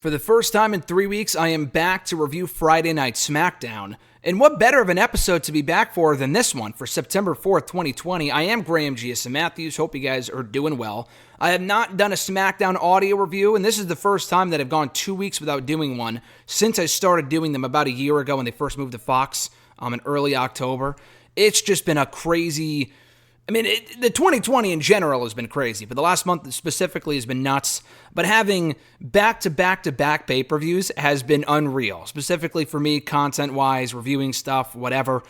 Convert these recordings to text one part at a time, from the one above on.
For the first time in 3 weeks, I am back to review Friday Night SmackDown. And what better of an episode to be back for than this one for September 4th, 2020. I am Graham G.S. Matthews. Hope you guys are doing well. I have not done a SmackDown audio review, and this is the first time that I've gone 2 weeks without doing one since I started doing them about a year ago when they first moved to Fox in early October. It's just been a crazy... the 2020 in general has been crazy, but the last month specifically has been nuts. But having back-to-back-to-back pay-per-views has been unreal, specifically for me, content-wise, reviewing stuff, whatever,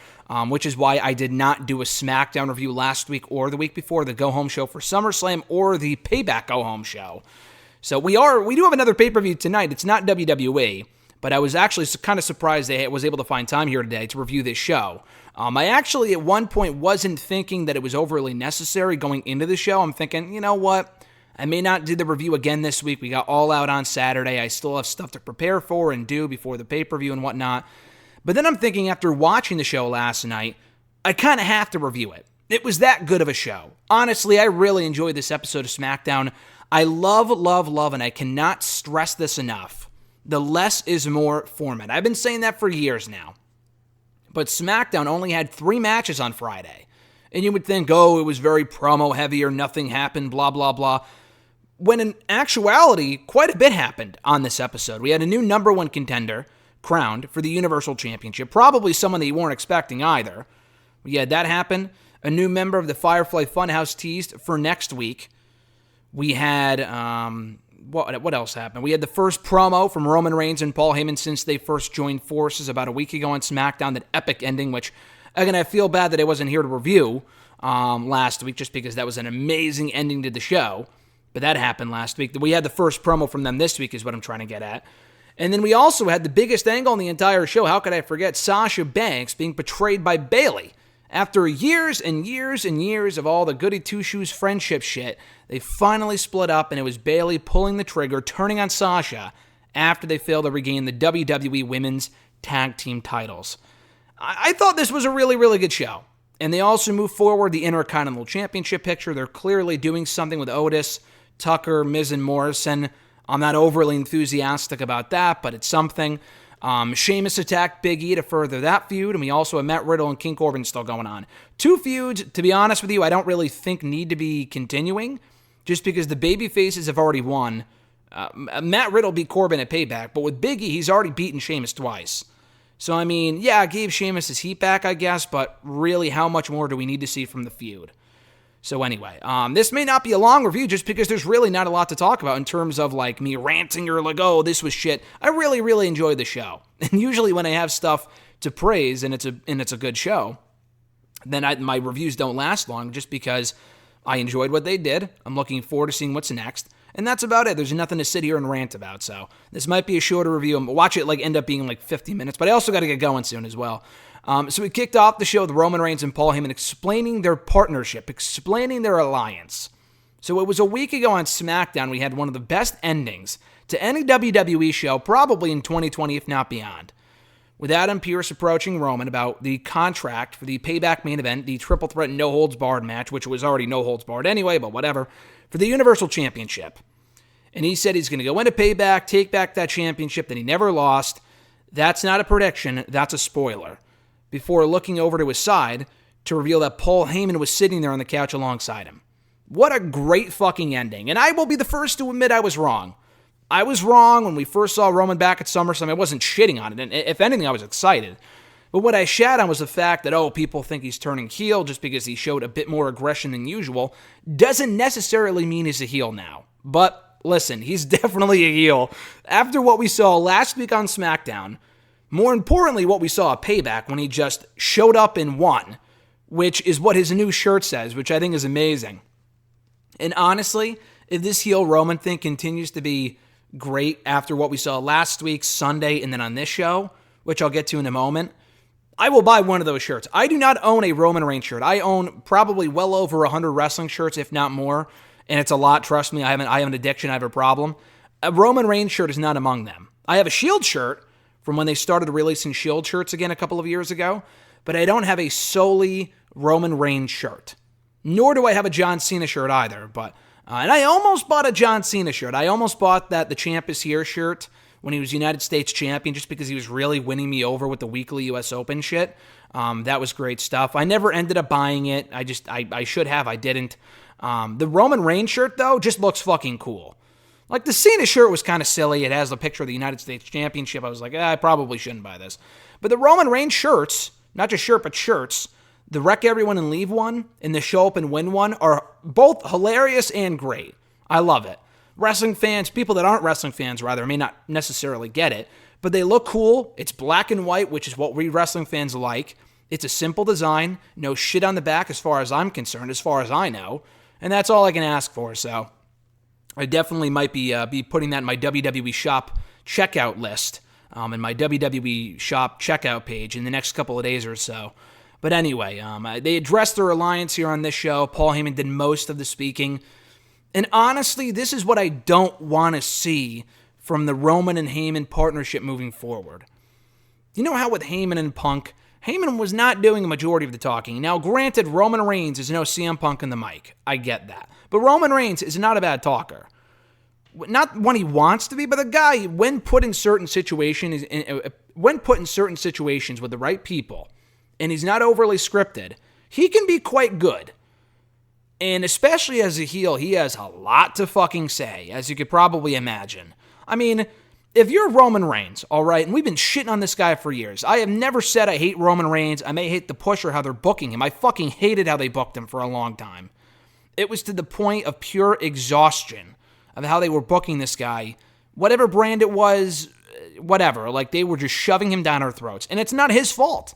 which is why I did not do a SmackDown review last week or the week before, the go-home show for SummerSlam or the Payback go-home show. So we do have another pay-per-view tonight. It's not WWE, but I was actually kind of surprised I was able to find time here today to review this show. I actually, at one point, wasn't thinking that it was overly necessary going into the show. I'm thinking, you know what? I may not do the review again this week. We got All Out on Saturday. I still have stuff to prepare for and do before the pay-per-view and whatnot. But then I'm thinking, after watching the show last night, I kind of have to review it. It was that good of a show. Honestly, I really enjoyed this episode of SmackDown. I love, and I cannot stress this enough, the less is more format. I've been saying that for years now. But SmackDown only had 3 matches on Friday. And you would think, it was very promo heavy or nothing happened, blah, blah, blah. When in actuality, quite a bit happened on this episode. We had a new number 1 contender crowned for the Universal Championship. Probably someone that you weren't expecting either. We had that happen. A new member of the Firefly Fun House teased for next week. We had... What else happened? We had the first promo from Roman Reigns and Paul Heyman since they first joined forces about a week ago on SmackDown, that epic ending, which, again, I feel bad that I wasn't here to review last week just because that was an amazing ending to the show. But that happened last week. We had the first promo from them this week is what I'm trying to get at. And then we also had the biggest angle in the entire show. How could I forget Sasha Banks being betrayed by Bayley? After years and years and years of all the goody two-shoes friendship shit, they finally split up, and it was Bayley pulling the trigger, turning on Sasha after they failed to regain the WWE Women's Tag Team titles. I thought this was a really, really good show. And they also moved forward the Intercontinental Championship picture. They're clearly doing something with Otis, Tucker, Ms and Morrison. I'm not overly enthusiastic about that, but it's something. Sheamus attacked Big E to further that feud, and we also have Matt Riddle and King Corbin still going on. 2 feuds, to be honest with you, I don't really think need to be continuing, just because the baby faces have already won. Matt Riddle beat Corbin at Payback, but with Big E, he's already beaten Sheamus twice. So, I gave Sheamus his heat back, I guess, but really, how much more do we need to see from the feud? So anyway, this may not be a long review just because there's really not a lot to talk about in terms of me ranting or this was shit. I really, really enjoyed the show. And usually when I have stuff to praise and it's a good show, then my reviews don't last long just because I enjoyed what they did. I'm looking forward to seeing what's next. And that's about it. There's nothing to sit here and rant about. So this might be a shorter review. Watch it end up being 50 minutes, but I also got to get going soon as well. So we kicked off the show with Roman Reigns and Paul Heyman explaining their partnership, explaining their alliance. So it was a week ago on SmackDown, we had one of the best endings to any WWE show, probably in 2020, if not beyond. With Adam Pearce approaching Roman about the contract for the Payback main event, the triple threat no holds barred match, which was already no holds barred anyway, but whatever, for the Universal Championship. And he said he's going to go into Payback, take back that championship that he never lost. That's not a prediction, that's a spoiler. Before looking over to his side to reveal that Paul Heyman was sitting there on the couch alongside him. What a great fucking ending. And I will be the first to admit I was wrong. I was wrong when we first saw Roman back at SummerSlam. I wasn't shitting on it. And if anything, I was excited. But what I shat on was the fact that, people think he's turning heel just because he showed a bit more aggression than usual. Doesn't necessarily mean he's a heel now. But listen, he's definitely a heel. After what we saw last week on SmackDown, more importantly, what we saw at Payback when he just showed up and won, which is what his new shirt says, which I think is amazing. And honestly, if this heel Roman thing continues to be great after what we saw last week, Sunday, and then on this show, which I'll get to in a moment, I will buy one of those shirts. I do not own a Roman Reigns shirt. I own probably well over 100 wrestling shirts, if not more, and it's a lot, trust me. I have an addiction, I have a problem. A Roman Reigns shirt is not among them. I have a Shield shirt, from when they started releasing Shield shirts again a couple of years ago, but I don't have a solely Roman Reigns shirt. Nor do I have a John Cena shirt either, but And I almost bought a John Cena shirt. I almost bought the Champ is Here shirt when he was United States champion, just because he was really winning me over with the weekly U.S. Open shit. That was great stuff. I never ended up buying it. I should have. I didn't. The Roman Reigns shirt, though, just looks fucking cool. Like, the Cena shirt was kind of silly. It has the picture of the United States Championship. I was like, I probably shouldn't buy this. But the Roman Reigns shirts, not just shirt, but shirts, the Wreck Everyone and Leave one and the Show Up and Win one are both hilarious and great. I love it. Wrestling fans, people that aren't wrestling fans, rather, may not necessarily get it, but they look cool. It's black and white, which is what we wrestling fans like. It's a simple design, no shit on the back as far as I'm concerned, as far as I know, and that's all I can ask for, so I definitely might be putting that in my WWE shop checkout list, in my WWE shop checkout page in the next couple of days or so. But anyway, they addressed their alliance here on this show. Paul Heyman did most of the speaking. And honestly, this is what I don't want to see from the Roman and Heyman partnership moving forward. You know how with Heyman and Punk, Heyman was not doing a majority of the talking. Now, granted, Roman Reigns is no CM Punk in the mic. I get that. But Roman Reigns is not a bad talker. Not when he wants to be, but the guy, when put in certain situations with the right people, and he's not overly scripted, he can be quite good. And especially as a heel, he has a lot to fucking say, as you could probably imagine. I mean, if you're Roman Reigns, all right, and we've been shitting on this guy for years. I have never said I hate Roman Reigns. I may hate the push or how they're booking him. I fucking hated how they booked him for a long time. It was to the point of pure exhaustion of how they were booking this guy. Whatever brand it was, whatever. Like, they were just shoving him down our throats. And it's not his fault.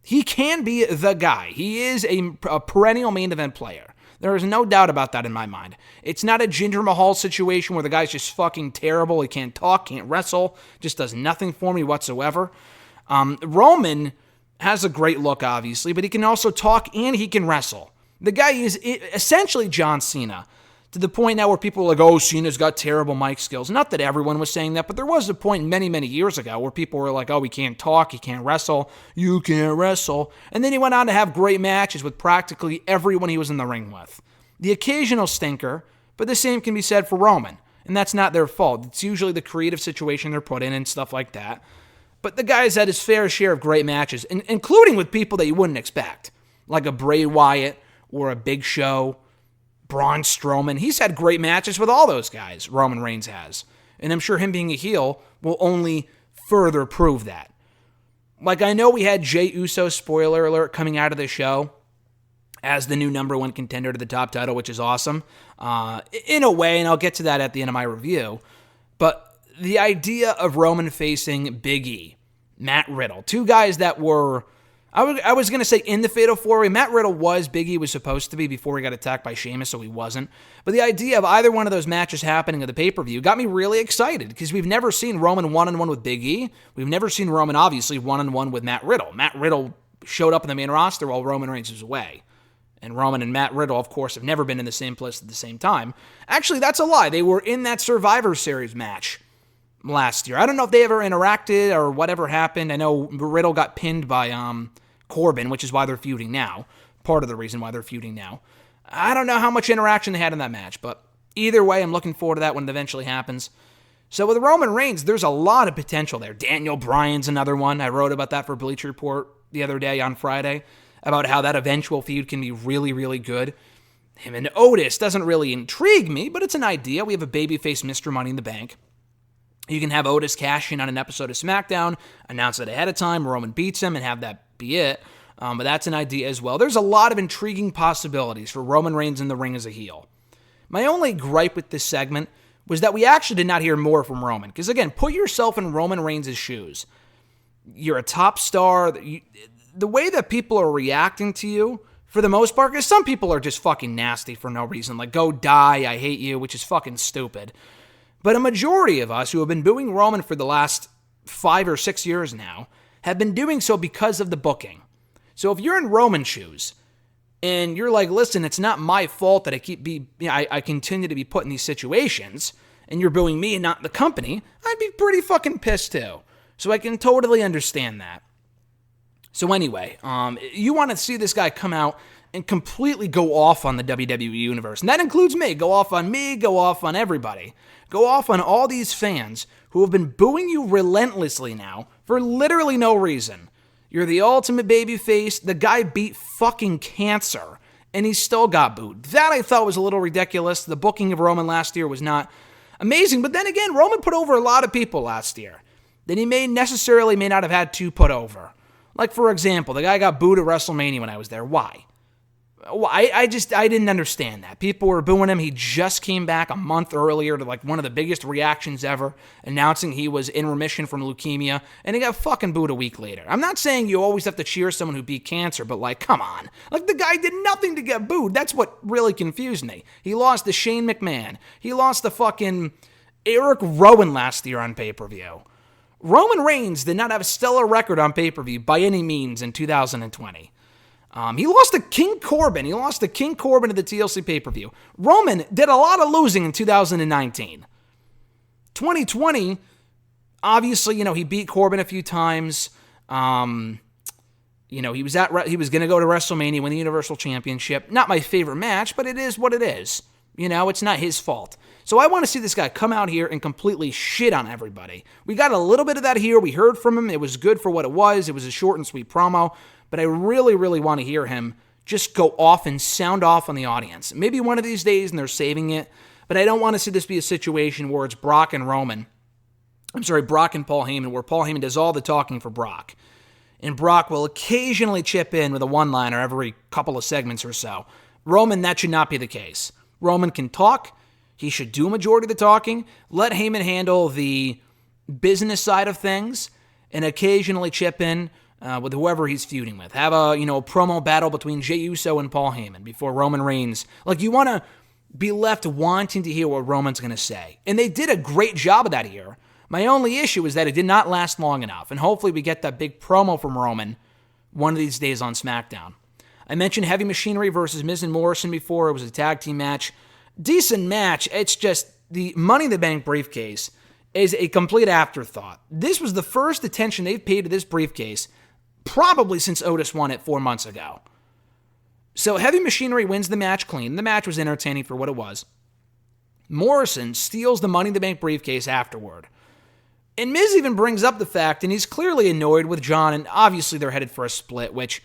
He can be the guy. He is a perennial main event player. There is no doubt about that in my mind. It's not a Jinder Mahal situation where the guy's just fucking terrible. He can't talk, can't wrestle, just does nothing for me whatsoever. Roman has a great look, obviously, but he can also talk and he can wrestle. The guy is essentially John Cena, to the point now where people are like, oh, Cena's got terrible mic skills. Not that everyone was saying that, but there was a point many, many years ago where people were like, oh, he can't talk, he can't wrestle, you can't wrestle. And then he went on to have great matches with practically everyone he was in the ring with. The occasional stinker, but the same can be said for Roman. And that's not their fault. It's usually the creative situation they're put in and stuff like that. But the guy's had his fair share of great matches, including with people that you wouldn't expect, like a Bray Wyatt or a Big Show, Braun Strowman. He's had great matches with all those guys, Roman Reigns has. And I'm sure him being a heel will only further prove that. Like, I know we had Jey Uso, spoiler alert, coming out of the show as the new number one contender to the top title, which is awesome. In a way, and I'll get to that at the end of my review. But the idea of Roman facing Big E, Matt Riddle, two guys that were, I was going to say in the Fatal 4-Way. Matt Riddle was Big E was supposed to be before he got attacked by Sheamus, so he wasn't. But the idea of either one of those matches happening at the pay-per-view got me really excited, because we've never seen Roman one-on-one with Big E. We've never seen Roman, obviously, one-on-one with Matt Riddle. Matt Riddle showed up in the main roster while Roman Reigns was away. And Roman and Matt Riddle, of course, have never been in the same place at the same time. Actually, that's a lie. They were in that Survivor Series match last year. I don't know if they ever interacted or whatever happened. I know Riddle got pinned by Corbin, which is why they're feuding now. Part of the reason why they're feuding now. I don't know how much interaction they had in that match, but either way, I'm looking forward to that when it eventually happens. So with Roman Reigns, there's a lot of potential there. Daniel Bryan's another one. I wrote about that for Bleacher Report the other day on Friday, about how that eventual feud can be really, really good. Him and Otis doesn't really intrigue me, but it's an idea. We have a babyface Mr. Money in the Bank. You can have Otis cash in on an episode of SmackDown, announce it ahead of time, Roman beats him, and have that be it. But that's an idea as well. There's a lot of intriguing possibilities for Roman Reigns in the ring as a heel. My only gripe with this segment was that we actually did not hear more from Roman. Because again, put yourself in Roman Reigns' shoes. You're a top star. The way that people are reacting to you, for the most part, because some people are just fucking nasty for no reason. Like, go die, I hate you, which is fucking stupid. But a majority of us who have been booing Roman for the last 5 or 6 years now have been doing so because of the booking. So if you're in Roman's shoes and you're like, listen, it's not my fault that I continue to be put in these situations, and you're booing me and not the company, I'd be pretty fucking pissed too. So I can totally understand that. So anyway, you want to see this guy come out and completely go off on the WWE Universe. And that includes me. Go off on me, go off on everybody. Go off on all these fans who have been booing you relentlessly now for literally no reason. You're the ultimate babyface. The guy beat fucking cancer, and he still got booed. That I thought was a little ridiculous. The booking of Roman last year was not amazing. But then again, Roman put over a lot of people last year that he may not have had to put over. Like, for example, the guy got booed at WrestleMania when I was there. Why? I didn't understand that. People were booing him. He just came back a month earlier to like one of the biggest reactions ever, announcing he was in remission from leukemia, and he got fucking booed a week later. I'm not saying you always have to cheer someone who beat cancer, but like, come on. Like, the guy did nothing to get booed. That's what really confused me. He lost to Shane McMahon. He lost to fucking Eric Rowan last year on pay-per-view. Roman Reigns did not have a stellar record on pay-per-view by any means in 2020. He lost to King Corbin. He lost to King Corbin at the TLC pay-per-view. Roman did a lot of losing in 2019. 2020, obviously, he beat Corbin a few times. He was going to go to WrestleMania, win the Universal Championship. Not my favorite match, but it is what it is. It's not his fault. So I want to see this guy come out here and completely shit on everybody. We got a little bit of that here. We heard from him. It was good for what it was. It was a short and sweet promo. But I really, really want to hear him just go off and sound off on the audience. Maybe one of these days, and they're saving it. But I don't want to see this be a situation where it's Brock and Paul Heyman, where Paul Heyman does all the talking for Brock. And Brock will occasionally chip in with a one-liner every couple of segments or so. Roman, that should not be the case. Roman can talk. He should do a majority of the talking. Let Heyman handle the business side of things and occasionally chip in with whoever he's feuding with. Have a promo battle between Jey Uso and Paul Heyman before Roman Reigns. Like, you want to be left wanting to hear what Roman's going to say. And they did a great job of that here. My only issue is that it did not last long enough. And hopefully we get that big promo from Roman one of these days on SmackDown. I mentioned Heavy Machinery versus Miz and Morrison before. It was a tag team match. Decent match. It's just the Money in the Bank briefcase is a complete afterthought. This was the first attention they've paid to this briefcase probably since Otis won it 4 months ago. So Heavy Machinery wins the match clean. The match was entertaining for what it was. Morrison steals the Money in the Bank briefcase afterward. And Miz even brings up the fact, and he's clearly annoyed with John, and obviously they're headed for a split, which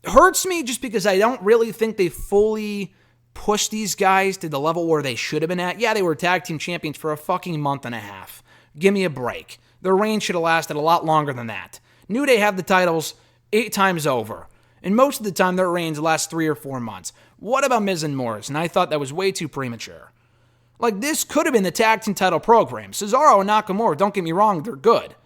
hurts me just because I don't really think they fully pushed these guys to the level where they should have been at. Yeah, they were tag team champions for a fucking month and a half. Give me a break. Their reign should have lasted a lot longer than that. New Day have the titles 8 times over, and most of the time their reigns last 3 or 4 months. What about Miz and Morrison? I thought that was way too premature. Like, this could have been the tag team title program. Cesaro and Nakamura, don't get me wrong, they're good.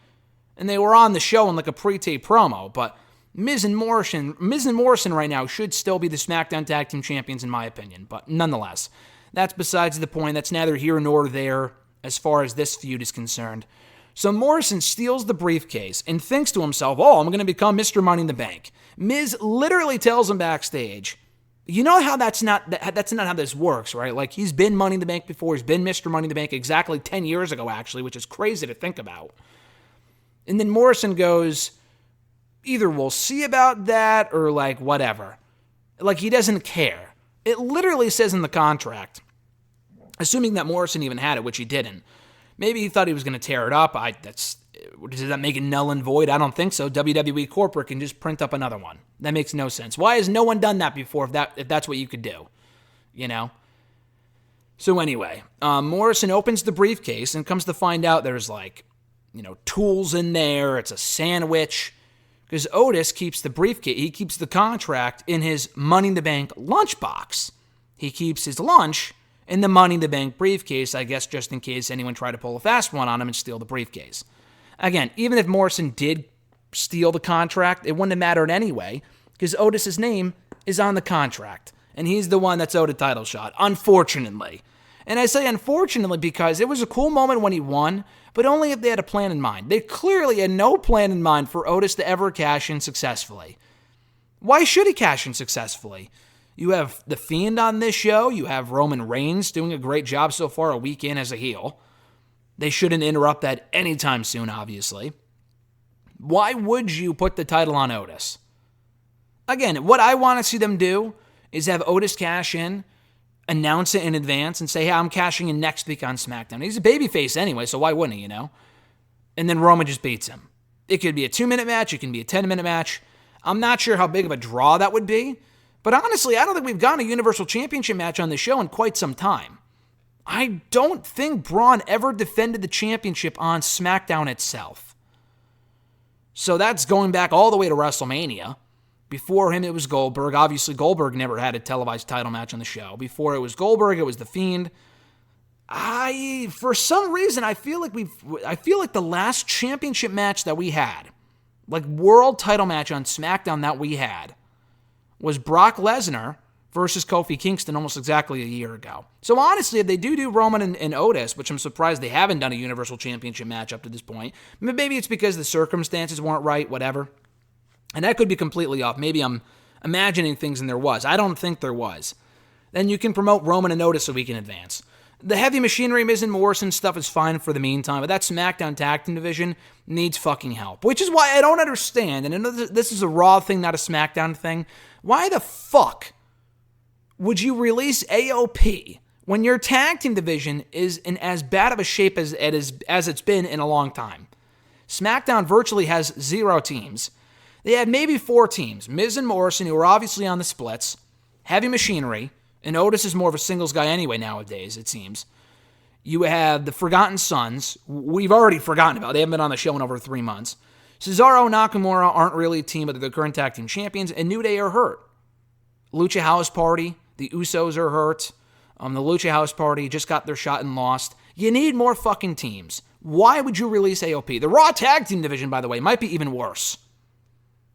And they were on the show in like a pre-tape promo, but Miz and Morrison right now should still be the SmackDown Tag Team Champions in my opinion. But nonetheless, that's besides the point. That's neither here nor there as far as this feud is concerned. So Morrison steals the briefcase and thinks to himself, I'm going to become Mr. Money in the Bank. Miz literally tells him backstage, you know how that's not how this works, right? Like, he's been Money in the Bank before. He's been Mr. Money in the Bank exactly 10 years ago, actually, which is crazy to think about. And then Morrison goes, either we'll see about that or like whatever. Like, he doesn't care. It literally says in the contract, assuming that Morrison even had it, which he didn't. Maybe he thought he was going to tear it up. Does that make it null and void? I don't think so. WWE corporate can just print up another one. That makes no sense. Why has no one done that before if that's what you could do? So anyway, Morrison opens the briefcase and comes to find out there's tools in there. It's a sandwich. Because Otis keeps the briefcase, he keeps the contract in his Money in the Bank lunchbox. He keeps his lunch in the Money in the Bank briefcase, I guess just in case anyone tried to pull a fast one on him and steal the briefcase. Again, even if Morrison did steal the contract, it wouldn't have mattered anyway, because Otis's name is on the contract, and he's the one that's owed a title shot, unfortunately. And I say unfortunately because it was a cool moment when he won, but only if they had a plan in mind. They clearly had no plan in mind for Otis to ever cash in successfully. Why should he cash in successfully? You have The Fiend on this show. You have Roman Reigns doing a great job so far a week in as a heel. They shouldn't interrupt that anytime soon, obviously. Why would you put the title on Otis? Again, what I want to see them do is have Otis cash in, announce it in advance, and say, hey, I'm cashing in next week on SmackDown. He's a babyface anyway, so why wouldn't he, And then Roman just beats him. It could be a 2-minute match. It can be a 10-minute match. I'm not sure how big of a draw that would be. But honestly, I don't think we've gotten a Universal Championship match on the show in quite some time. I don't think Braun ever defended the championship on SmackDown itself. So that's going back all the way to WrestleMania. Before him, it was Goldberg. Obviously, Goldberg never had a televised title match on the show. Before it was Goldberg, it was The Fiend. For some reason, I feel like the last championship match that we had, like world title match on SmackDown that we had, was Brock Lesnar versus Kofi Kingston almost exactly a year ago. So honestly, if they do Roman and Otis, which I'm surprised they haven't done a Universal Championship match up to this point, maybe it's because the circumstances weren't right, whatever. And that could be completely off. Maybe I'm imagining things and there was. I don't think there was. Then you can promote Roman and Otis a week in advance. The heavy machinery, Ms and Morrison stuff is fine for the meantime, but that SmackDown Tag Team division needs fucking help. Which is why I don't understand, and I know this is a Raw thing, not a SmackDown thing. Why the fuck would you release AOP when your tag team division is in as bad of a shape as it's been in a long time? SmackDown virtually has 0 teams. They had maybe 4 teams. Miz and Morrison, who are obviously on the splits, heavy machinery, and Otis is more of a singles guy anyway nowadays, it seems. You have the Forgotten Sons. We've already forgotten about. They haven't been on the show in over 3 months. Cesaro and Nakamura aren't really a team, but they're the current tag team champions, and New Day are hurt. Lucha House Party, the Usos are hurt. The Lucha House Party just got their shot and lost. You need more fucking teams. Why would you release AOP? The Raw Tag Team division, by the way, might be even worse.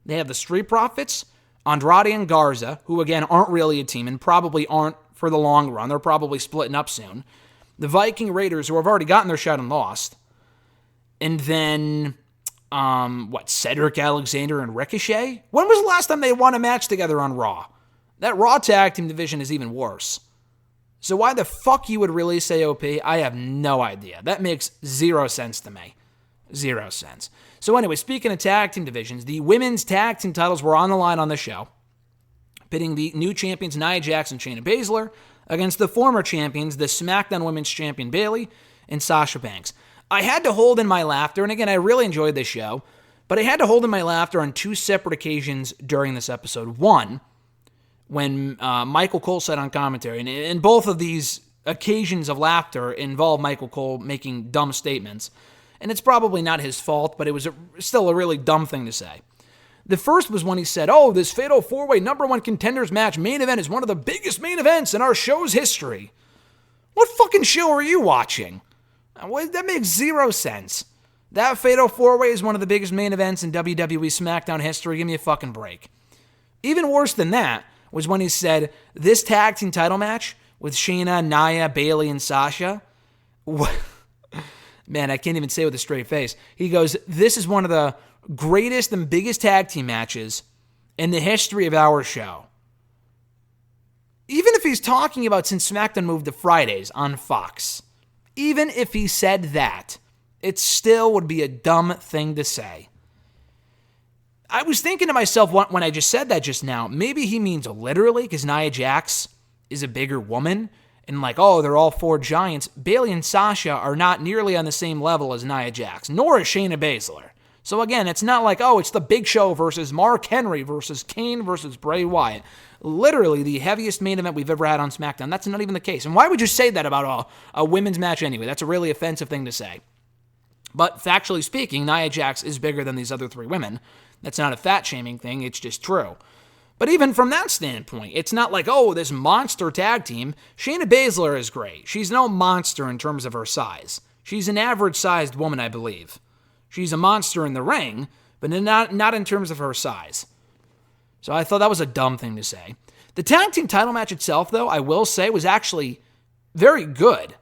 They have the Street Profits, Andrade and Garza, who again aren't really a team and probably aren't for the long run. They're probably splitting up soon. The Viking Raiders, who have already gotten their shot and lost. And then, Cedric Alexander and Ricochet? When was the last time they won a match together on Raw? That Raw Tag Team division is even worse. So why the fuck you would release AOP, I have no idea. That makes 0 sense to me. 0 sense. So anyway, speaking of tag team divisions, the women's tag team titles were on the line on the show, pitting the new champions Nia Jax and Shayna Baszler against the former champions, the SmackDown Women's Champion Bayley and Sasha Banks. I had to hold in my laughter, and again, I really enjoyed this show, but I had to hold in my laughter on 2 separate occasions during this episode. One, when Michael Cole said on commentary, and both of these occasions of laughter involve Michael Cole making dumb statements. And it's probably not his fault, but it was still a really dumb thing to say. The first was when he said, this Fatal 4-Way #1 Contenders match main event is one of the biggest main events in our show's history. What fucking show are you watching? That makes 0 sense. That Fatal 4-Way is one of the biggest main events in WWE SmackDown history. Give me a fucking break. Even worse than that was when he said, this tag team title match with Shayna, Nia, Bayley, and Sasha... Man, I can't even say it with a straight face. He goes, this is one of the greatest and biggest tag team matches in the history of our show. Even if he's talking about since SmackDown moved to Fridays on Fox, even if he said that, it still would be a dumb thing to say. I was thinking to myself when I just said that just now, maybe he means literally because Nia Jax is a bigger woman. And they're all 4 giants. Bayley and Sasha are not nearly on the same level as Nia Jax, nor is Shayna Baszler. So again, it's not like, it's the Big Show versus Mark Henry versus Kane versus Bray Wyatt. Literally the heaviest main event we've ever had on SmackDown. That's not even the case. And why would you say that about a women's match anyway? That's a really offensive thing to say. But factually speaking, Nia Jax is bigger than these other 3 women. That's not a fat-shaming thing. It's just true. But even from that standpoint, it's not like, this monster tag team. Shayna Baszler is great. She's no monster in terms of her size. She's an average-sized woman, I believe. She's a monster in the ring, but not in terms of her size. So I thought that was a dumb thing to say. The tag team title match itself, though, I will say, was actually very good.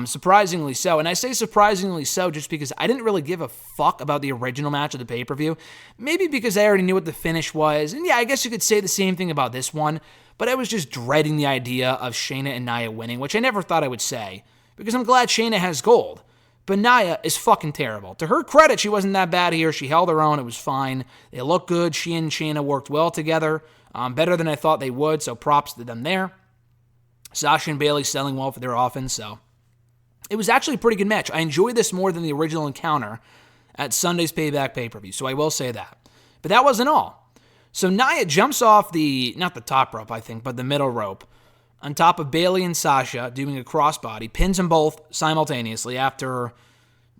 Surprisingly so. And I say surprisingly so just because I didn't really give a fuck about the original match of the pay-per-view. Maybe because I already knew what the finish was. And yeah, I guess you could say the same thing about this one. But I was just dreading the idea of Shayna and Nia winning, which I never thought I would say. Because I'm glad Shayna has gold. But Nia is fucking terrible. To her credit, she wasn't that bad here. She held her own. It was fine. They looked good. She and Shayna worked well together. Better than I thought they would, so props to them there. Sasha and Bayley selling well for their offense, so it was actually a pretty good match. I enjoyed this more than the original encounter at Sunday's Payback pay-per-view, so I will say that. But that wasn't all. So Nia jumps off not the top rope, I think, but the middle rope, on top of Bayley and Sasha, doing a crossbody, pins them both simultaneously after,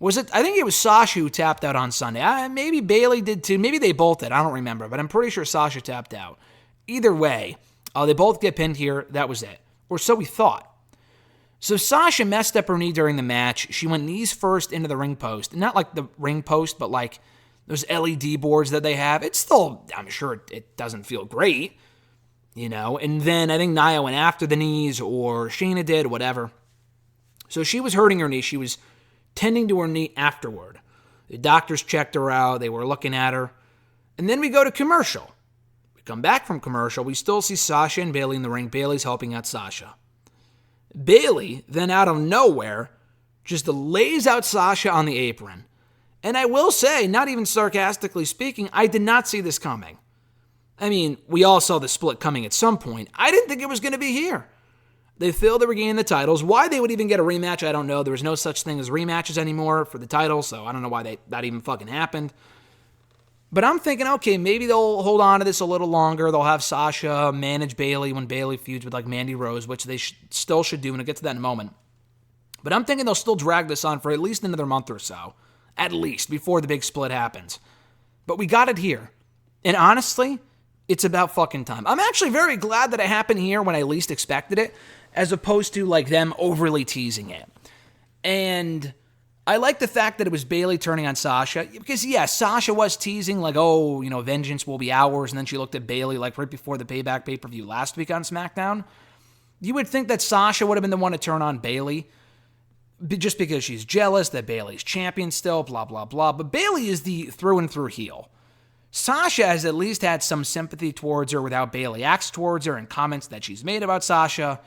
I think it was Sasha who tapped out on Sunday. Maybe Bayley did too. Maybe they both did. I don't remember, but I'm pretty sure Sasha tapped out. Either way, they both get pinned here. That was it. Or so we thought. So Sasha messed up her knee during the match. She went knees first into the ring post. Not like the ring post, but like those LED boards that they have. It's still, I'm sure it doesn't feel great, And then I think Nia went after the knees, or Shayna did, whatever. So she was hurting her knee. She was tending to her knee afterward. The doctors checked her out. They were looking at her. And then we go to commercial. We come back from commercial. We still see Sasha and Bayley in the ring. Bayley's helping out Sasha. Bayley, then out of nowhere, just lays out Sasha on the apron. And I will say, not even sarcastically speaking, I did not see this coming. I mean, we all saw the split coming at some point. I didn't think it was going to be here. They failed to regain the titles. Why they would even get a rematch, I don't know. There was no such thing as rematches anymore for the title, so I don't know why that even fucking happened. But I'm thinking, okay, maybe they'll hold on to this a little longer. They'll have Sasha manage Bayley when Bayley feuds with like Mandy Rose, which they still should do, and I'll get to that in a moment. But I'm thinking they'll still drag this on for at least another month or so, at least, before the big split happens. But we got it here. And honestly, it's about fucking time. I'm actually very glad that it happened here when I least expected it, as opposed to like them overly teasing it. And I like the fact that it was Bayley turning on Sasha, because Sasha was teasing like, vengeance will be ours, and then she looked at Bayley like right before the Payback pay-per-view last week on SmackDown. You would think that Sasha would have been the one to turn on Bayley, just because she's jealous that Bayley's champion still, blah, blah, blah. But Bayley is the through and through heel. Sasha has at least had some sympathy towards her without Bayley acts towards her and comments that she's made about Sasha.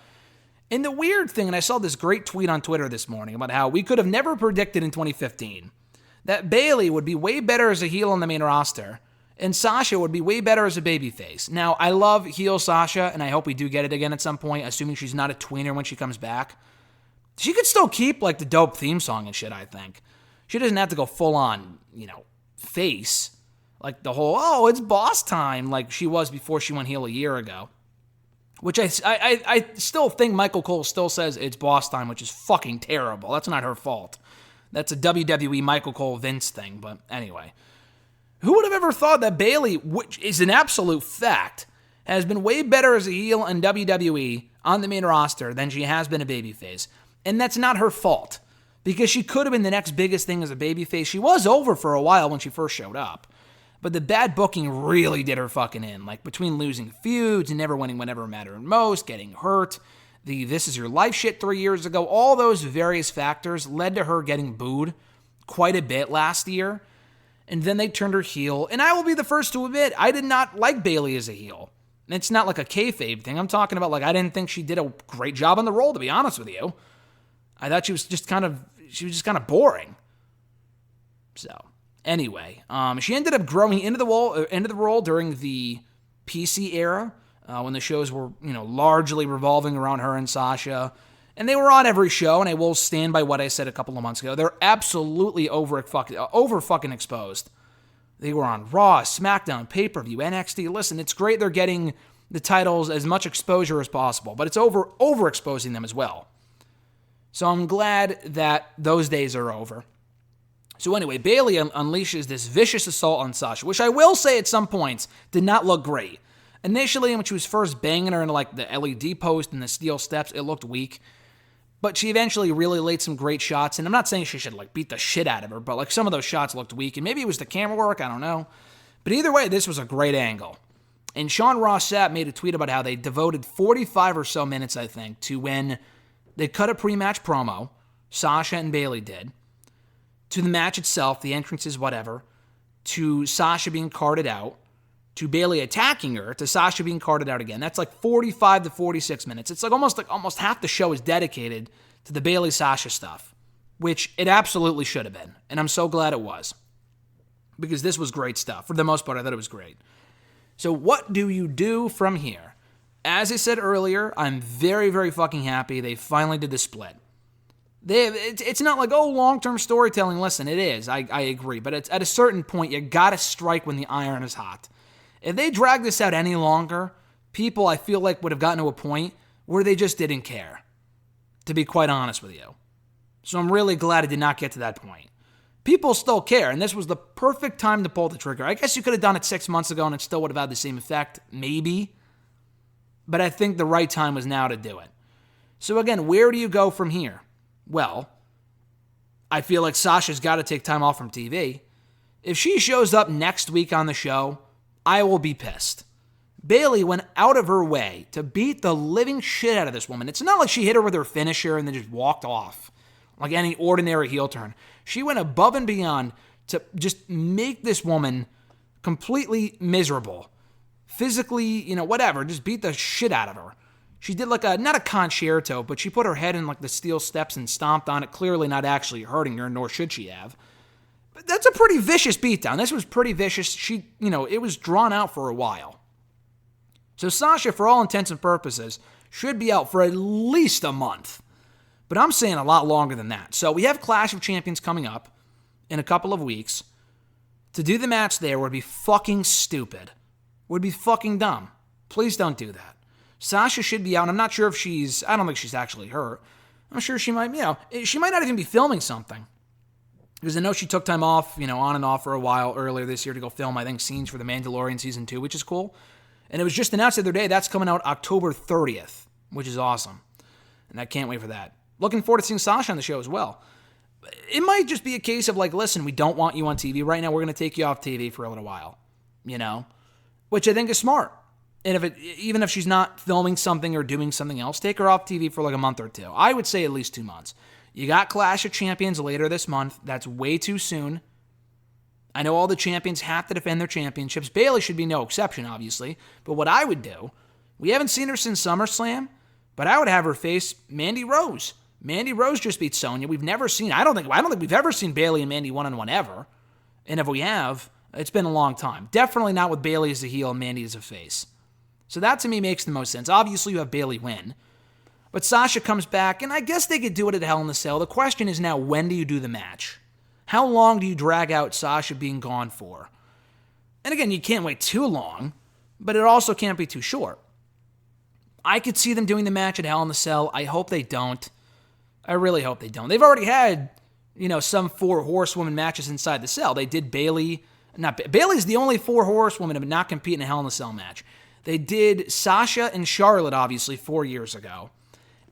And the weird thing, and I saw this great tweet on Twitter this morning about how we could have never predicted in 2015 that Bayley would be way better as a heel on the main roster and Sasha would be way better as a babyface. Now, I love heel Sasha, and I hope we do get it again at some point, assuming she's not a tweener when she comes back. She could still keep, like, the dope theme song and shit, I think. She doesn't have to go full-on, face. Like, the whole, it's boss time, like she was before she went heel a year ago. Which I still think Michael Cole still says it's boss time, which is fucking terrible. That's not her fault. That's a WWE Michael Cole Vince thing, but anyway. Who would have ever thought that Bayley, which is an absolute fact, has been way better as a heel in WWE on the main roster than she has been a babyface? And that's not her fault, because she could have been the next biggest thing as a babyface. She was over for a while when she first showed up. But the bad booking really did her fucking in. Like, between losing feuds and never winning whenever it mattered most, getting hurt, the this is your life shit 3 years ago, all those various factors led to her getting booed quite a bit last year. And then they turned her heel. And I will be the first to admit, I did not like Bayley as a heel. And it's not like a kayfabe thing. I'm talking about, like, I didn't think she did a great job on the role, to be honest with you. I thought she was just kind of boring. So, anyway, she ended up growing into the role during the PC era, when the shows were, largely revolving around her and Sasha. And they were on every show, and I will stand by what I said a couple of months ago. They're absolutely over fucking exposed. They were on Raw, SmackDown, pay-per-view, NXT. Listen, it's great they're getting the titles as much exposure as possible, but it's overexposing them as well. So I'm glad that those days are over. So anyway, Bayley unleashes this vicious assault on Sasha, which I will say at some points did not look great. Initially, when she was first banging her into like the LED post and the steel steps, it looked weak. But she eventually really laid some great shots, and I'm not saying she should like beat the shit out of her, but like some of those shots looked weak, and maybe it was the camera work, I don't know. But either way, this was a great angle. And Sean Ross Sapp made a tweet about how they devoted 45 or so minutes, I think, to when they cut a pre-match promo, Sasha and Bayley did, to the match itself, the entrances, whatever, to Sasha being carted out, to Bayley attacking her, to Sasha being carted out again. That's like 45 to 46 minutes. It's like almost half the show is dedicated to the Bayley-Sasha stuff. which it absolutely should have been. And I'm so glad it was, because this was great stuff. For the most part, I thought it was great. So what do you do from here? As I said earlier, I'm very, very fucking happy they finally did the split. It's not like, long-term storytelling. Listen, it is. I agree. But it's at a certain point, you got to strike when the iron is hot. If they drag this out any longer, people, I feel like, would have gotten to a point where they just didn't care, to be quite honest with you. So I'm really glad it did not get to that point. People still care, and this was the perfect time to pull the trigger. I guess you could have done it 6 months ago, and it still would have had the same effect, maybe. But I think the right time was now to do it. So again, where do you go from here? Well, I feel like Sasha's got to take time off from TV. If she shows up next week on the show, I will be pissed. Bayley went out of her way to beat the living shit out of this woman. It's not like she hit her with her finisher and then just walked off like any ordinary heel turn. She went above and beyond to just make this woman completely miserable. Physically, whatever, just beat the shit out of her. She did like not a concerto, but she put her head in like the steel steps and stomped on it, clearly not actually hurting her, nor should she have. But that's a pretty vicious beatdown. This was pretty vicious. It was drawn out for a while. So Sasha, for all intents and purposes, should be out for at least a month. But I'm saying a lot longer than that. So we have Clash of Champions coming up in a couple of weeks. To do the match there would be fucking stupid. Would be fucking dumb. Please don't do that. Sasha should be out. I'm not sure if I don't think she's actually hurt. I'm sure she might, she might not even be filming something. Because I know she took time off, on and off for a while earlier this year to go film, I think, scenes for The Mandalorian Season 2, which is cool. And it was just announced the other day, that's coming out October 30th, which is awesome. And I can't wait for that. Looking forward to seeing Sasha on the show as well. It might just be a case of like, listen, we don't want you on TV right now. We're going to take you off TV for a little while, which I think is smart. And even if she's not filming something or doing something else, take her off TV for like a month or two. I would say at least 2 months. You got Clash of Champions later this month. That's way too soon. I know all the champions have to defend their championships. Bayley should be no exception, obviously. But what I would do, we haven't seen her since SummerSlam, but I would have her face Mandy Rose. Mandy Rose just beat Sonya. We've never seen, I don't think we've ever seen Bayley and Mandy one-on-one ever. And if we have, it's been a long time. Definitely not with Bayley as a heel and Mandy as a face. So that to me makes the most sense. Obviously, you have Bayley win. But Sasha comes back, and I guess they could do it at Hell in a Cell. The question is now, when do you do the match? How long do you drag out Sasha being gone for? And again, you can't wait too long, but it also can't be too short. I could see them doing the match at Hell in a Cell. I hope they don't. I really hope they don't. They've already had, some 4 horsewoman matches inside the cell. They did Bayley. Bayley's the only 4 horsewomen to not compete in a Hell in a Cell match. They did Sasha and Charlotte, obviously, 4 years ago.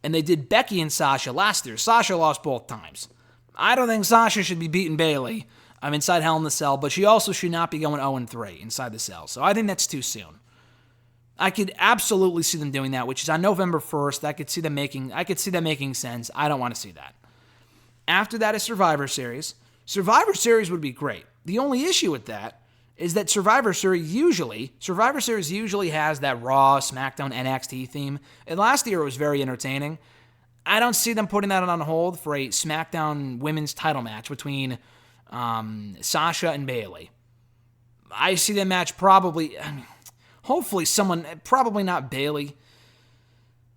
And they did Becky and Sasha last year. Sasha lost both times. I don't think Sasha should be beating Bayley inside Hell in a Cell, but she also should not be going 0-3 inside the cell. So I think that's too soon. I could absolutely see them doing that, which is on November 1st. I could see them making sense. I don't want to see that. After that is Survivor Series. Survivor Series would be great. The only issue with that is that Survivor Series usually has that Raw, SmackDown, NXT theme. And last year it was very entertaining. I don't see them putting that on hold for a SmackDown women's title match between Sasha and Bayley. I see that match probably not Bayley.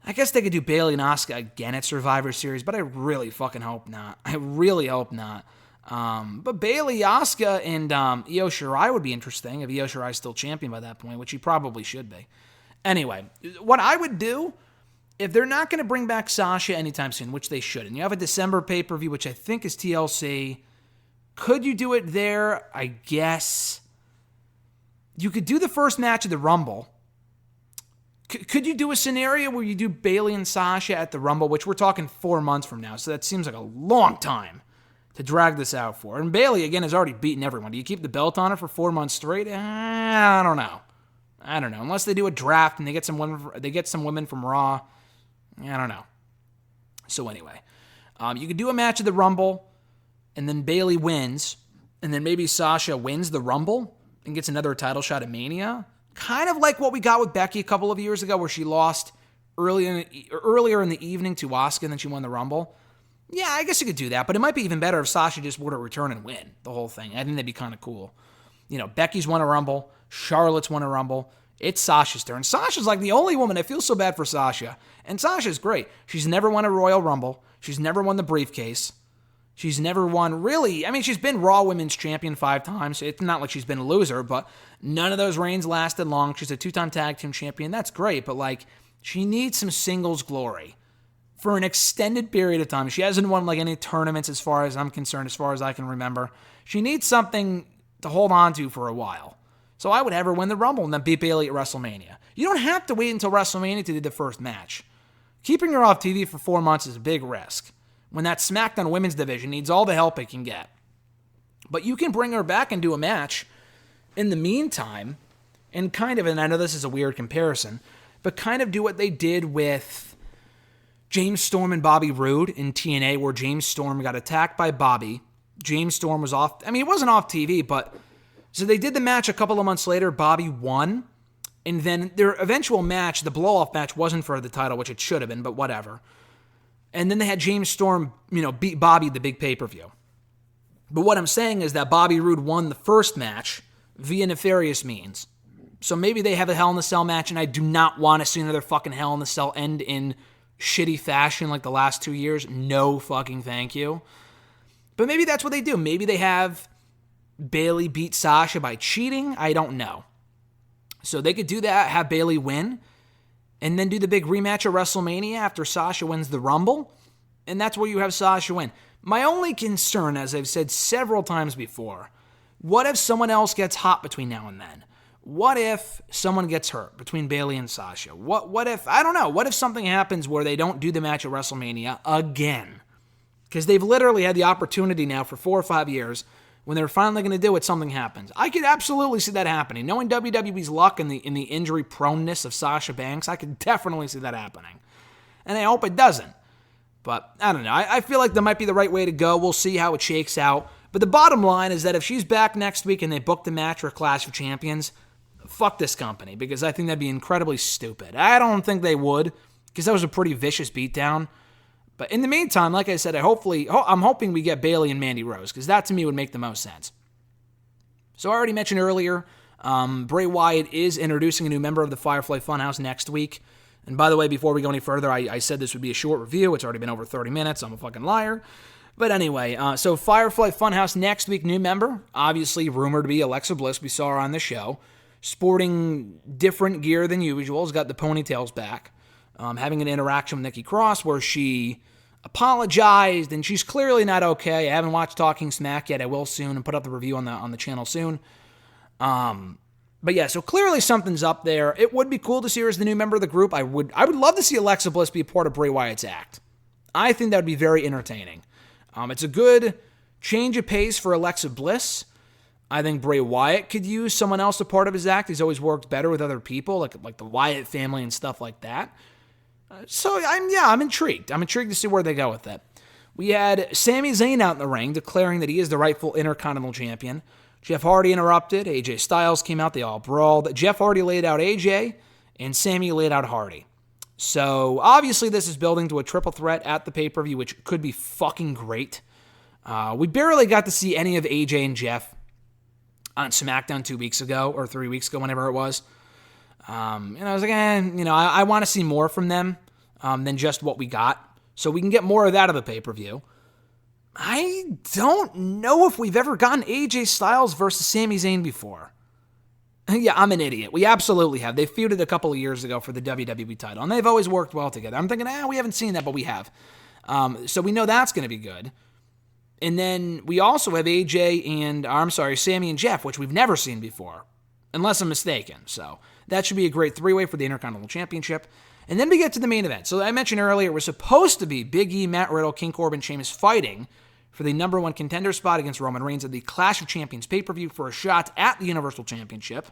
I guess they could do Bayley and Asuka again at Survivor Series, but I really fucking hope not. I really hope not. But Bayley, Asuka, and Io Shirai would be interesting if Io Shirai is still champion by that point, which he probably should be. Anyway, what I would do, if they're not going to bring back Sasha anytime soon, which they shouldn't, you have a December pay-per-view, which I think is TLC. Could you do it there? I guess. You could do the first match of the Rumble. Could you do a scenario where you do Bayley and Sasha at the Rumble, which we're talking 4 months from now, so that seems like a long time to drag this out for. And Bayley, again, has already beaten everyone. Do you keep the belt on her for 4 months straight? I don't know. Unless they do a draft and they get some women from Raw. I don't know. So anyway, you could do a match of the Rumble, and then Bayley wins, and then maybe Sasha wins the Rumble and gets another title shot at Mania. Kind of like what we got with Becky a couple of years ago, where she lost earlier in the evening to Asuka, and then she won the Rumble. Yeah, I guess you could do that, but it might be even better if Sasha just were to return and win the whole thing. I think that'd be kind of cool. Becky's won a Rumble. Charlotte's won a Rumble. It's Sasha's turn. Sasha's like the only woman. I feel so bad for Sasha. And Sasha's great. She's never won a Royal Rumble. She's never won the briefcase. She's never won, really. I mean, she's been Raw Women's Champion 5 times. It's not like she's been a loser, but none of those reigns lasted long. She's a 2-time tag team champion. That's great, but she needs some singles glory for an extended period of time. She hasn't won any tournaments as far as I'm concerned, as far as I can remember. She needs something to hold on to for a while. So I would have her win the Rumble and then beat Bayley at WrestleMania. You don't have to wait until WrestleMania to do the first match. Keeping her off TV for 4 months is a big risk when that SmackDown women's division needs all the help it can get. But you can bring her back and do a match in the meantime and and I know this is a weird comparison, but kind of do what they did with James Storm and Bobby Roode in TNA, where James Storm got attacked by Bobby. James Storm was off. I mean, it wasn't off TV, but so they did the match a couple of months later. Bobby won. And then their eventual match, the blow-off match, wasn't for the title, which it should have been, but whatever. And then they had James Storm, beat Bobby at the big pay-per-view. But what I'm saying is that Bobby Roode won the first match via nefarious means. So maybe they have a Hell in a Cell match, and I do not want to see another fucking Hell in a Cell end in shitty fashion like the last 2 years. No fucking thank you. But maybe that's what they do. Maybe they have Bayley beat Sasha by cheating. I don't know. So they could do that, have Bayley win, and then do the big rematch at WrestleMania after Sasha wins the Rumble, and that's where you have Sasha win. My only concern, as I've said several times before, what if someone else gets hot between now and then? What if someone gets hurt between Bayley and Sasha? What if, I don't know, what if something happens where they don't do the match at WrestleMania again? Because they've literally had the opportunity now for 4 or 5 years. When they're finally going to do it, something happens. I could absolutely see that happening. Knowing WWE's luck and the injury proneness of Sasha Banks, I could definitely see that happening. And I hope it doesn't. But I don't know. I feel like that might be the right way to go. We'll see how it shakes out. But the bottom line is that if she's back next week and they book the match for Clash of Champions, fuck this company, because I think that'd be incredibly stupid. I don't think they would, because that was a pretty vicious beatdown. But in the meantime, like I said, I'm hoping we get Bayley and Mandy Rose, because that to me would make the most sense. So I already mentioned earlier, Bray Wyatt is introducing a new member of the Firefly Fun House next week. And by the way, before we go any further, I said this would be a short review. It's already been over 30 minutes. I'm a fucking liar. But anyway, so Firefly Fun House next week, new member. Obviously rumored to be Alexa Bliss. We saw her on the show. Sporting different gear than usual. Has got the ponytails back. Having an interaction with Nikki Cross where she apologized, and she's clearly not okay. I haven't watched Talking Smack yet. I will soon and put up the review on the channel soon. But yeah, so clearly something's up there. It would be cool to see her as the new member of the group. I would love to see Alexa Bliss be a part of Bray Wyatt's act. I think that would be very entertaining. It's a good change of pace for Alexa Bliss. I think Bray Wyatt could use someone else a part of his act. He's always worked better with other people, like the Wyatt family and stuff like that. So I'm intrigued. I'm intrigued to see where they go with that. We had Sami Zayn out in the ring declaring that he is the rightful Intercontinental Champion. Jeff Hardy interrupted. AJ Styles came out. They all brawled. Jeff Hardy laid out AJ, and Sami laid out Hardy. So obviously this is building to a triple threat at the pay-per-view, which could be fucking great. We barely got to see any of AJ and Jeff on SmackDown 2 weeks ago, or 3 weeks ago, whenever it was. And I was like, I want to see more from them than just what we got. So we can get more of that of the pay-per-view. I don't know if we've ever gotten AJ Styles versus Sami Zayn before. Yeah, I'm an idiot. We absolutely have. They feuded a couple of years ago for the WWE title, and they've always worked well together. I'm thinking, we haven't seen that, but we have. So we know that's going to be good. And then we also have Sami and Jeff, which we've never seen before, unless I'm mistaken. So that should be a great three-way for the Intercontinental Championship. And then we get to the main event. So I mentioned earlier, it was supposed to be Big E, Matt Riddle, King Corbin, Sheamus fighting for the number one contender spot against Roman Reigns at the Clash of Champions pay-per-view for a shot at the Universal Championship.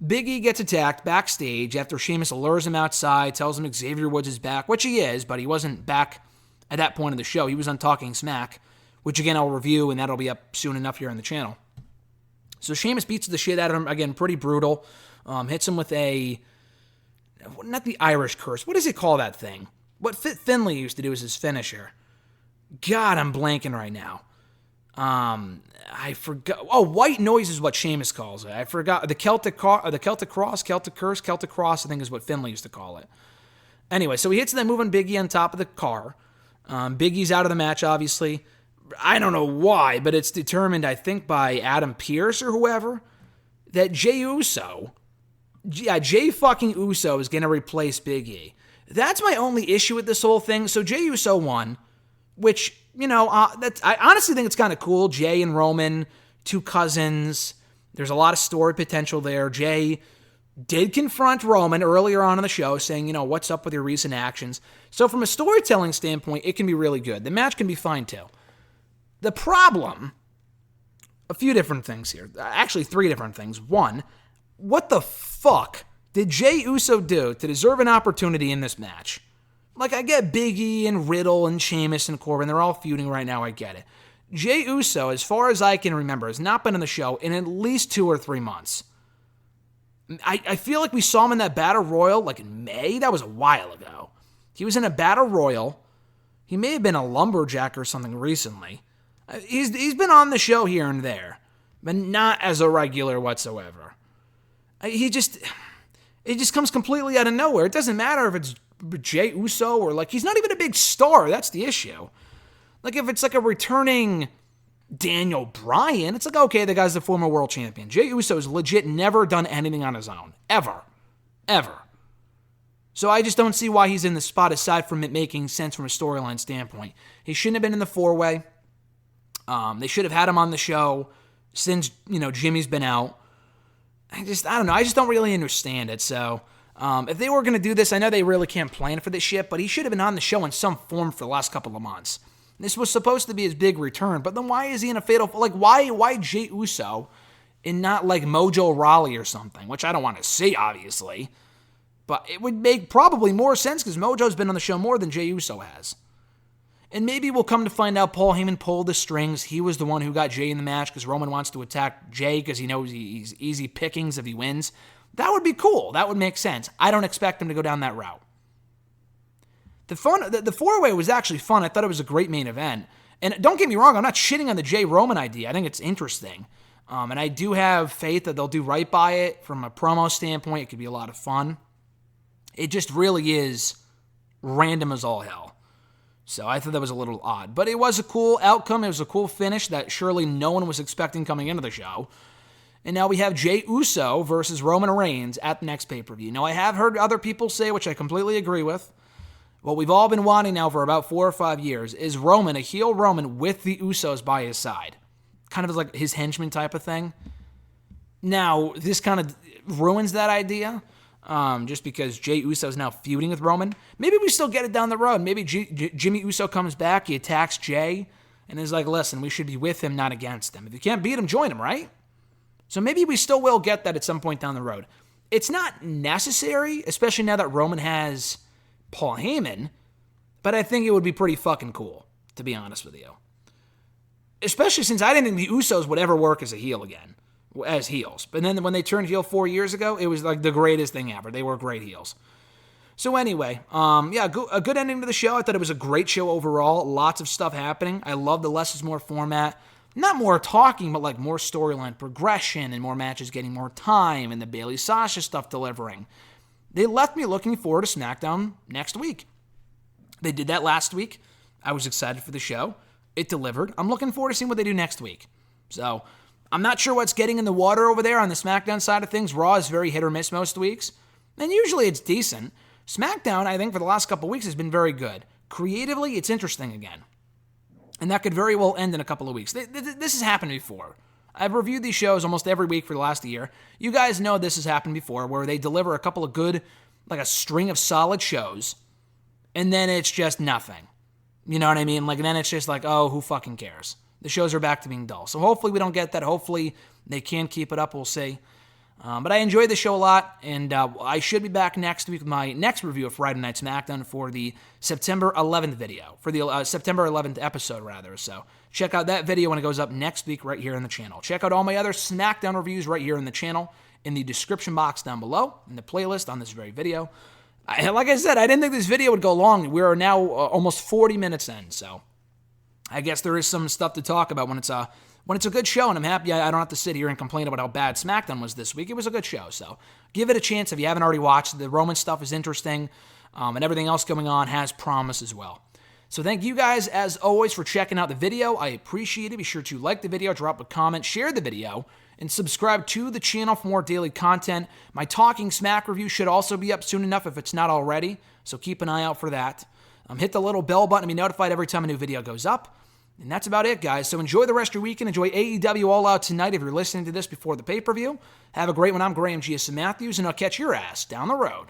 Big E gets attacked backstage after Sheamus lures him outside, tells him Xavier Woods is back, which he is, but he wasn't back at that point of the show. He was on Talking Smack, which again I'll review, and that'll be up soon enough here on the channel. So Sheamus beats the shit out of him, again, pretty brutal. Hits him with not the Irish curse. What does he call that thing? What Fit Finlay used to do as his finisher. God, I'm blanking right now. I forgot. Oh, white noise is what Sheamus calls it. I forgot. The Celtic Cross, Celtic Curse, Celtic Cross, I think is what Finlay used to call it. Anyway, so he hits that move on Big E on top of the car. Big E's out of the match, obviously. I don't know why, but it's determined, I think, by Adam Pearce or whoever, that Jey Uso, Jey fucking Uso is going to replace Big E. That's my only issue with this whole thing. So Jey Uso won, which, I honestly think it's kind of cool. Jey and Roman, two cousins. There's a lot of story potential there. Jey did confront Roman earlier on in the show, saying, what's up with your recent actions? So from a storytelling standpoint, it can be really good. The match can be fine too. The problem, a few different things here. Actually, three different things. One, what the fuck did Jey Uso do to deserve an opportunity in this match? Like, I get Big E and Riddle and Sheamus and Corbin. They're all feuding right now. I get it. Jey Uso, as far as I can remember, has not been on the show in at least 2 or 3 months. I feel like we saw him in that Battle Royal, like in May. That was a while ago. He was in a Battle Royal. He may have been a lumberjack or something recently. He's been on the show here and there, but not as a regular whatsoever. It just comes completely out of nowhere. It doesn't matter if it's Jey Uso or, like, he's not even a big star. That's the issue. Like, if it's like a returning Daniel Bryan, it's like, okay, the guy's the former world champion. Jey Uso has legit never done anything on his own. Ever. So I just don't see why he's in the spot, aside from it making sense from a storyline standpoint. He shouldn't have been in the 4-way. They should have had him on the show since, Jimmy's been out. I don't know. I just don't really understand it. So if they were going to do this, I know they really can't plan for this shit, but he should have been on the show in some form for the last couple of months. This was supposed to be his big return, but then why is he in a fatal... Like, why Jey Uso and not, like, Mojo Rawley or something, which I don't want to see, obviously. But it would make probably more sense because Mojo's been on the show more than Jey Uso has. And maybe we'll come to find out Paul Heyman pulled the strings. He was the one who got Jey in the match because Roman wants to attack Jey because he knows he's easy pickings if he wins. That would be cool. That would make sense. I don't expect him to go down that route. The 4-way was actually fun. I thought it was a great main event. And don't get me wrong, I'm not shitting on the Jey Roman idea. I think it's interesting. And I do have faith that they'll do right by it from a promo standpoint. It could be a lot of fun. It just really is random as all hell. So I thought that was a little odd. But it was a cool outcome. It was a cool finish that surely no one was expecting coming into the show. And now we have Jey Uso versus Roman Reigns at the next pay-per-view. Now, I have heard other people say, which I completely agree with, what we've all been wanting now for about 4 or 5 years is Roman, a heel Roman with the Usos by his side. Kind of like his henchman type of thing. Now, this kind of ruins that idea, just because Jey Uso is now feuding with Roman. Maybe we still get it down the road. Maybe Jimmy Uso comes back, he attacks Jey, and is like, listen, we should be with him, not against him. If you can't beat him, join him, right? So maybe we still will get that at some point down the road. It's not necessary, especially now that Roman has Paul Heyman, but I think it would be pretty fucking cool, to be honest with you. Especially since I didn't think the Usos would ever work as a heel again, as heels. But then when they turned heel 4 years ago, it was like the greatest thing ever. They were great heels. So anyway, a good ending to the show. I thought it was a great show overall. Lots of stuff happening. I love the less is more format. Not more talking, but like more storyline progression and more matches getting more time and the Bayley Sasha stuff delivering. They left me looking forward to SmackDown next week. They did that last week. I was excited for the show. It delivered. I'm looking forward to seeing what they do next week. So I'm not sure what's getting in the water over there on the SmackDown side of things. Raw is very hit or miss most weeks. And usually it's decent. SmackDown, I think, for the last couple of weeks has been very good. Creatively, it's interesting again. And that could very well end in a couple of weeks. This has happened before. I've reviewed these shows almost every week for the last year. You guys know this has happened before, where they deliver a couple of good, like a string of solid shows, and then it's just nothing. You know what I mean? Like, then it's just like, oh, who fucking cares? The shows are back to being dull. So hopefully we don't get that. Hopefully they can keep it up. We'll see. But I enjoyed the show a lot, and I should be back next week with my next review of Friday Night SmackDown for the September 11th video, for the September 11th episode, rather. So check out that video when it goes up next week right here on the channel. Check out all my other SmackDown reviews right here in the channel, in the description box down below, in the playlist on this very video. Like I said, I didn't think this video would go long. We are now almost 40 minutes in, so I guess there is some stuff to talk about when it's a good show, and I'm happy I don't have to sit here and complain about how bad SmackDown was this week. It was a good show, so give it a chance if you haven't already watched. The Roman stuff is interesting, and everything else going on has promise as well. So thank you guys, as always, for checking out the video. I appreciate it. Be sure to like the video, drop a comment, share the video, and subscribe to the channel for more daily content. My Talking Smack review should also be up soon enough if it's not already, so keep an eye out for that. Hit the little bell button to be notified every time a new video goes up. And that's about it, guys. So enjoy the rest of your weekend. Enjoy AEW All Out tonight if you're listening to this before the pay-per-view. Have a great one. I'm Graham G.S. Matthews, and I'll catch your ass down the road.